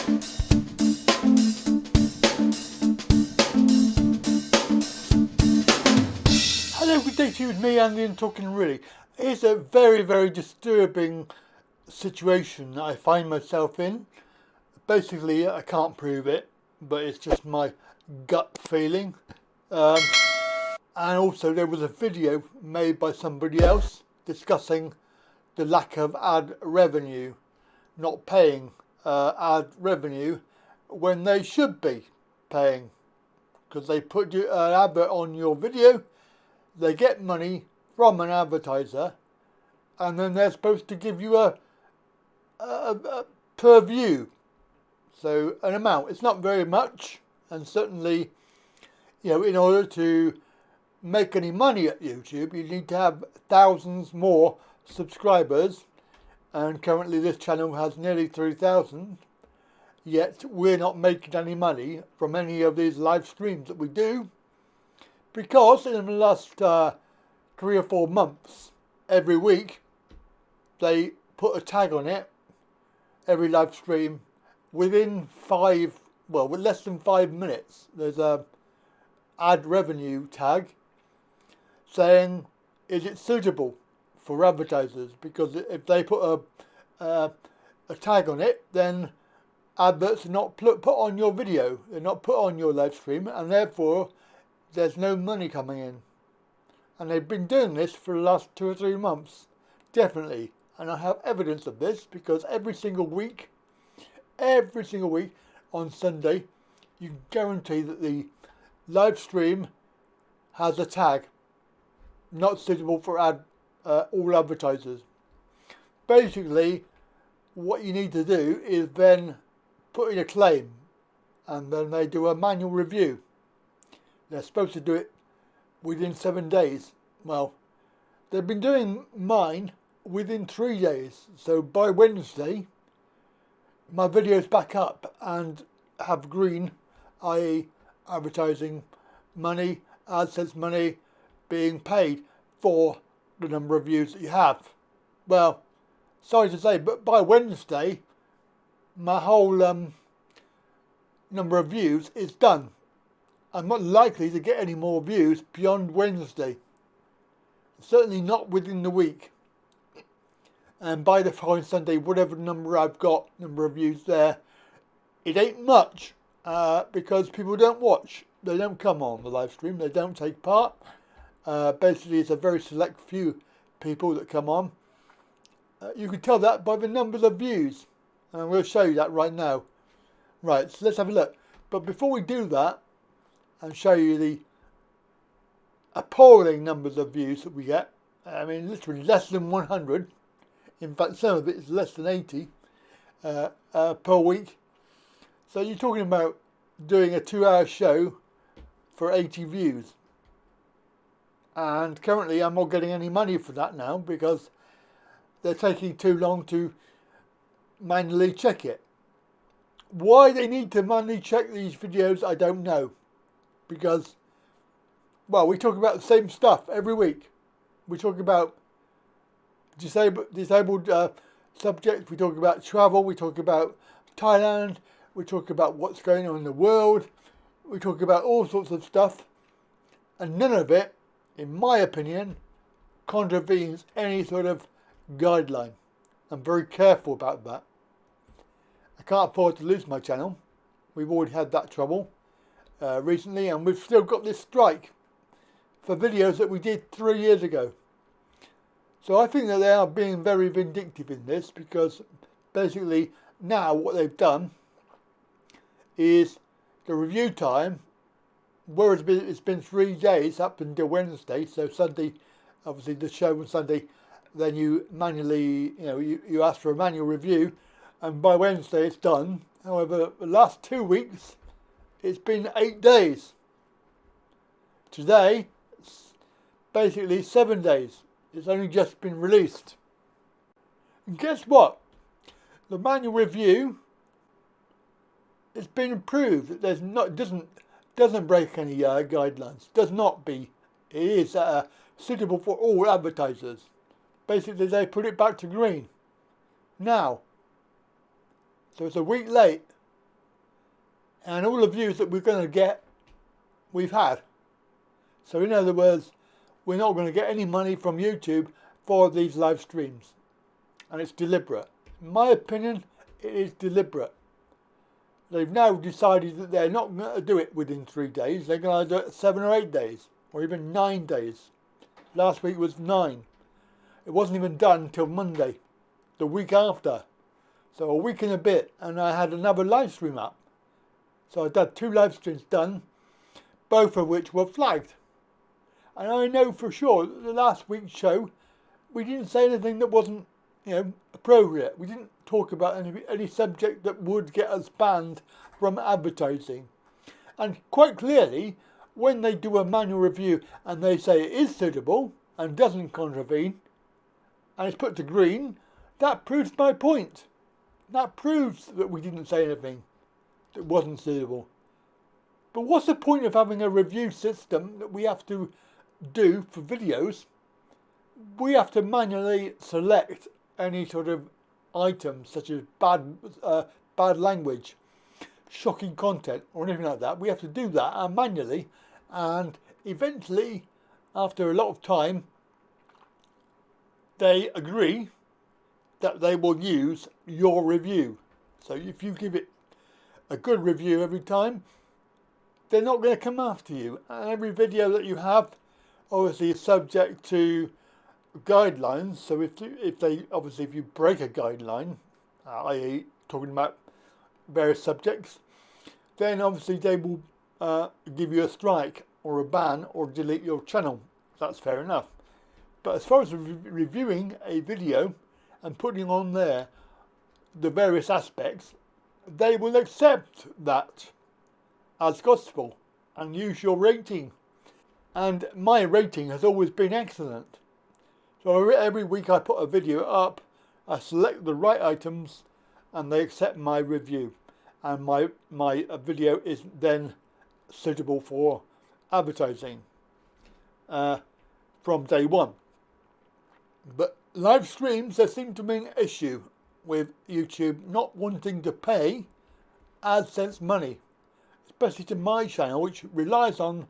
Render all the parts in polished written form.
Hello, good day to you, me Andy and Talkin really. It's a very disturbing situation that I find myself in. Basically, I can't prove it, but it's just my gut feeling. And also there was a video made by somebody else discussing the lack of ad revenue, not paying ad revenue when they should be paying, because they put an advert on your video. They get money from an advertiser, and then they're supposed to give you a per view, so an amount. It's not very much, and certainly, in order to make any money at YouTube, you need to have thousands more subscribers, and currently this channel has nearly 3,000. Yet we're not making any money from any of these live streams that we do, because in the last 3 or 4 months, every week, they put a tag on it, every live stream, within with less than 5 minutes, there's a ad revenue tag saying, is it suitable for advertisers? Because if they put a tag on it, then adverts are not put on your video, they're not put on your live stream, and therefore there's no money coming in. And they've been doing this for the last 2 or 3 months, definitely. And I have evidence of this, because every single week on Sunday, you can guarantee that the live stream has a tag, not suitable for all advertisers. Basically, what you need to do is then put in a claim, and then they do a manual review. They're supposed to do it within 7 days. Well, they've been doing mine within 3 days. So by Wednesday, my video's back up and have green, i.e. advertising money, AdSense money being paid for the number of views that you have. Well, sorry to say, but by Wednesday, my whole number of views is done. I'm not likely to get any more views beyond Wednesday. Certainly not within the week. And by the following Sunday, whatever number I've got, number of views there, it ain't much, because people don't watch. They don't come on the live stream. They don't take part. Basically, it's a very select few people that come on. You can tell that by the numbers of views. And I'm going to show you that right now. Right, so let's have a look. But before we do that, and show you the appalling numbers of views that we get. I mean, literally less than 100. In fact, some of it is less than 80 per week. So you're talking about doing a 2-hour show for 80 views. And currently I'm not getting any money for that now, because they're taking too long to manually check it. Why they need to manually check these videos, I don't know. Because, well, we talk about the same stuff every week. We talk about disabled subjects, we talk about travel, we talk about Thailand, we talk about what's going on in the world, we talk about all sorts of stuff, and none of it, in my opinion, contravenes any sort of guideline. I'm very careful about that. I can't afford to lose my channel. We've already had that trouble recently, and we've still got this strike for videos that we did 3 years ago. So I think that they are being very vindictive in this, because basically now what they've done is the review time, whereas it's been 3 days up until Wednesday, so Sunday, obviously the show on Sunday, then you manually, you ask for a manual review, and by Wednesday it's done. However, the last 2 weeks, it's been 8 days. Today, it's basically 7 days. It's only just been released. And guess what? The manual review has been approved. It doesn't break any guidelines. Does not be. It is suitable for all advertisers. Basically, they put it back to green now. So it's a week late. and all the views that we're going to get, we've had. So in other words, we're not going to get any money from YouTube for these live streams, and it's deliberate. In my opinion, it is deliberate. They've now decided that they're not going to do it within 3 days. They're going to do it 7 or 8 days, or even 9 days. Last week was 9. It wasn't even done until Monday, the week after. So a week and a bit, and I had another live stream up. So I've had 2 live streams done, both of which were flagged. And I know for sure that the last week's show, we didn't say anything that wasn't, appropriate. We didn't talk about any subject that would get us banned from advertising. And quite clearly, when they do a manual review and they say it is suitable and doesn't contravene, and it's put to green, that proves my point. That proves that we didn't say anything that wasn't suitable. But what's the point of having a review system that we have to do for videos? We have to manually select any sort of items such as bad language, shocking content, or anything like that. We have to do that manually, and eventually, after a lot of time, they agree that they will use your review. So if you give it a good review every time, they're not going to come after you. And every video that you have, obviously, is subject to guidelines. So if you break a guideline, i.e. talking about various subjects, then obviously they will give you a strike or a ban or delete your channel. That's fair enough. But as far as reviewing a video and putting on there the various aspects, they will accept that as gospel and use your rating. And my rating has always been excellent. So every week I put a video up, I select the right items, and they accept my review. And my video is then suitable for advertising from day one. But live streams, there seems to be an issue with YouTube not wanting to pay AdSense money, especially to my channel, which relies on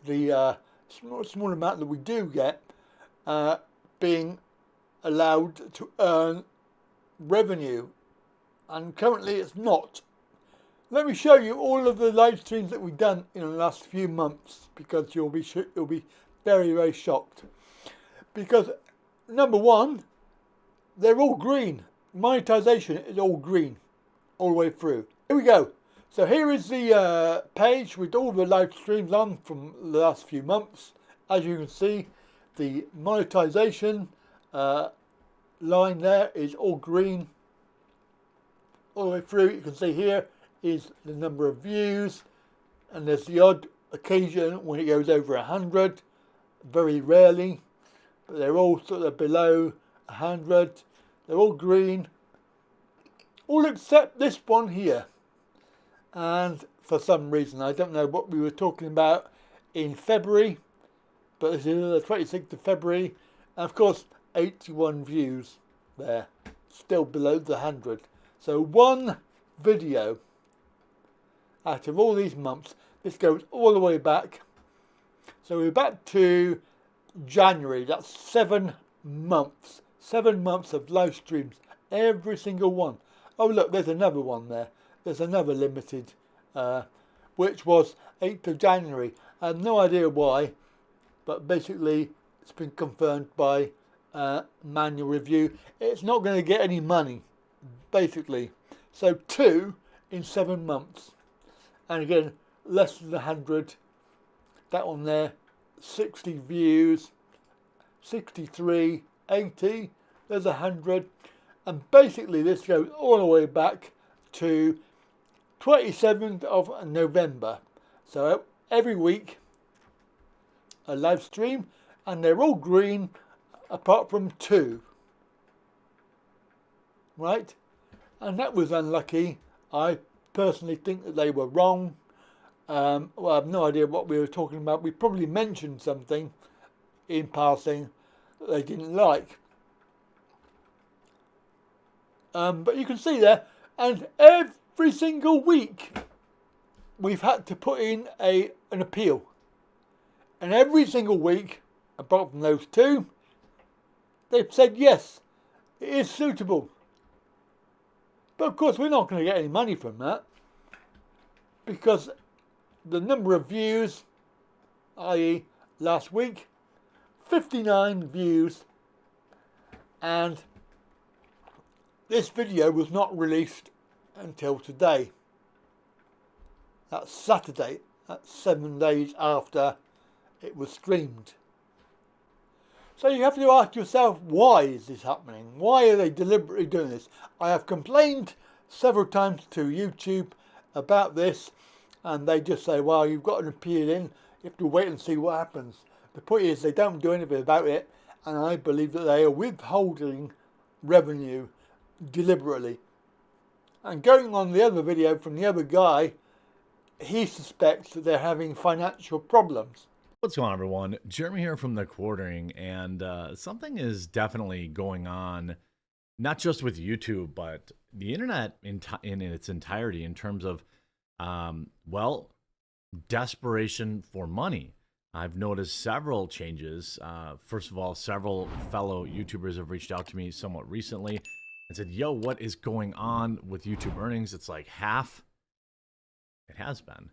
the small amount that we do get being allowed to earn revenue, and currently it's not. Let me show you all of the live streams that we've done in the last few months, because you'll be very, very shocked. Because number one, they're all green. Monetization is all green all the way through. Here we go. So here is the page with all the live streams on from the last few months. As you can see, the monetization line there is all green all the way through. You can see here is the number of views, and there's the odd occasion when it goes over 100, very rarely, but they're all sort of below 100. They're all green, all except this one here. And for some reason, I don't know what we were talking about in February, but this is the 26th of February, and of course 81 views there, still below the 100. So one video out of all these months. This goes all the way back. So we're back to January. That's 7 months. 7 months of live streams, every single one. Oh look, there's another one there. There's another limited, which was 8th of January. I have no idea why, but basically it's been confirmed by manual review. It's not going to get any money, basically. So 2 in 7 months. And again, less than 100. That one there, 60 views, 63, 80, there's 100. And basically this goes all the way back to 27th of November. So every week a live stream, and they're all green apart from 2. Right? And that was unlucky. I personally think that they were wrong. Well, I have no idea what we were talking about. We probably mentioned something in passing that they didn't like. But you can see there, and every single week we've had to put in an appeal. And every single week, apart from those two, they've said yes, it is suitable. But of course, we're not going to get any money from that, because the number of views, i.e. last week, 59 views, and this video was not released until today. That's Saturday. That's 7 days after it was streamed. So you have to ask yourself, why is this happening? Why are they deliberately doing this? I have complained several times to YouTube about this, and they just say, well, you've got an appeal in, you have to wait and see what happens. The point is, they don't do anything about it, and I believe that they are withholding revenue deliberately. And going on the other video from the other guy, he suspects that they're having financial problems. What's going on, everyone? Jeremy here from The Quartering, and something is definitely going on, not just with YouTube, but the internet in its entirety, in terms of, well, desperation for money. I've noticed several changes. First of all, several fellow YouTubers have reached out to me somewhat recently and said, yo, what is going on with YouTube earnings? It's like half. It has been.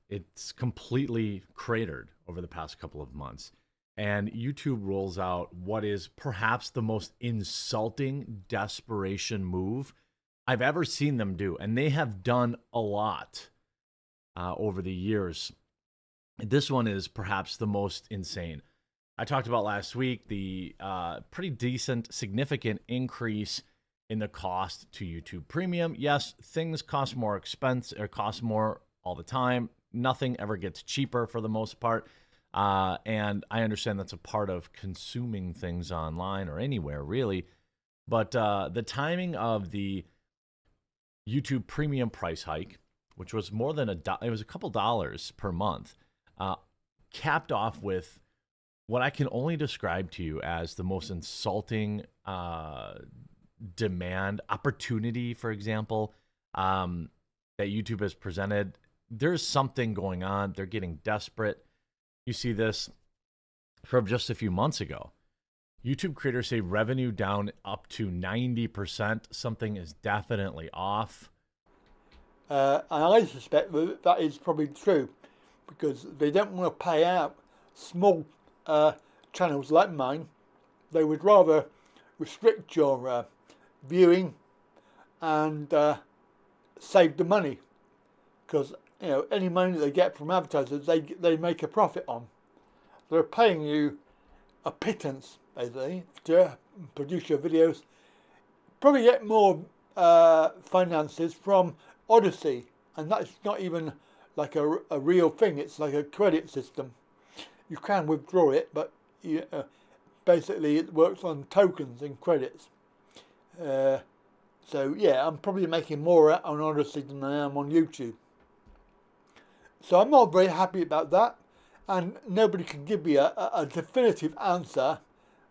It's completely cratered over the past couple of months. And YouTube rolls out what is perhaps the most insulting desperation move I've ever seen them do. And they have done a lot over the years. This one is perhaps the most insane. I talked about last week the pretty decent, significant increase in the cost to YouTube Premium. Yes, things cost more cost more all the time. Nothing ever gets cheaper for the most part. And I understand that's a part of consuming things online or anywhere, really. But the timing of the YouTube Premium price hike, which was more than it was a couple dollars per month, capped off with what I can only describe to you as the most insulting demand opportunity, for example, that YouTube has presented. There's something going on. They're getting desperate. You see this from just a few months ago. YouTube creators say revenue down up to 90%. Something is definitely off. And I suspect that is probably true, because they don't want to pay out small channels like mine. They would rather restrict your viewing and save the money, because any money that they get from advertisers, they make a profit on. They're paying you a pittance, basically, to produce your videos. Probably get more finances from Odyssey, and that's not even like a real thing. It's like a credit system. You can withdraw it, but basically it works on tokens and credits. So yeah, I'm probably making more on Odyssey than I am on YouTube. So I'm not very happy about that, and nobody can give me a definitive answer,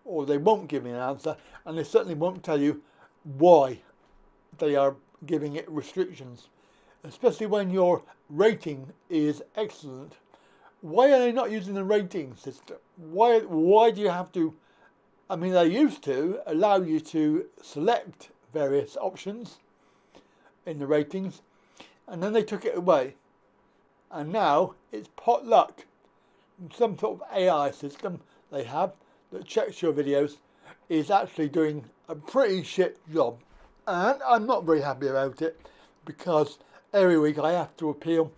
or they won't give me an answer, and they certainly won't tell you why they are giving it restrictions, especially when your rating is excellent. Why are they not using the rating system? Why do you have to? I mean, they used to allow you to select various options in the ratings, and then they took it away. And now it's potluck. Some sort of AI system they have that checks your videos is actually doing a pretty shit job. And I'm not very happy about it, because every week I have to appeal.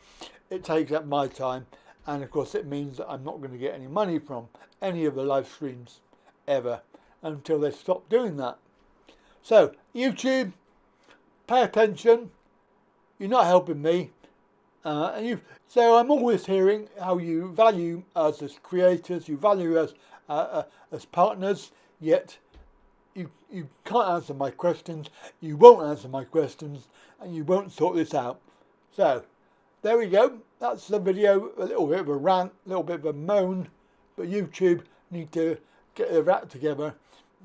It takes up my time. And of course it means that I'm not going to get any money from any of the live streams ever until they stop doing that. So YouTube, pay attention. You're not helping me. So I'm always hearing how you value us as creators, you value us as partners, yet you can't answer my questions, you won't answer my questions, and you won't sort this out. So there we go. That's the video. A little bit of a rant, a little bit of a moan, but YouTube need to get their act together,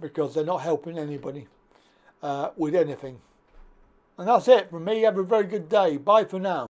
because they're not helping anybody with anything. And that's it from me. Have a very good day. Bye for now.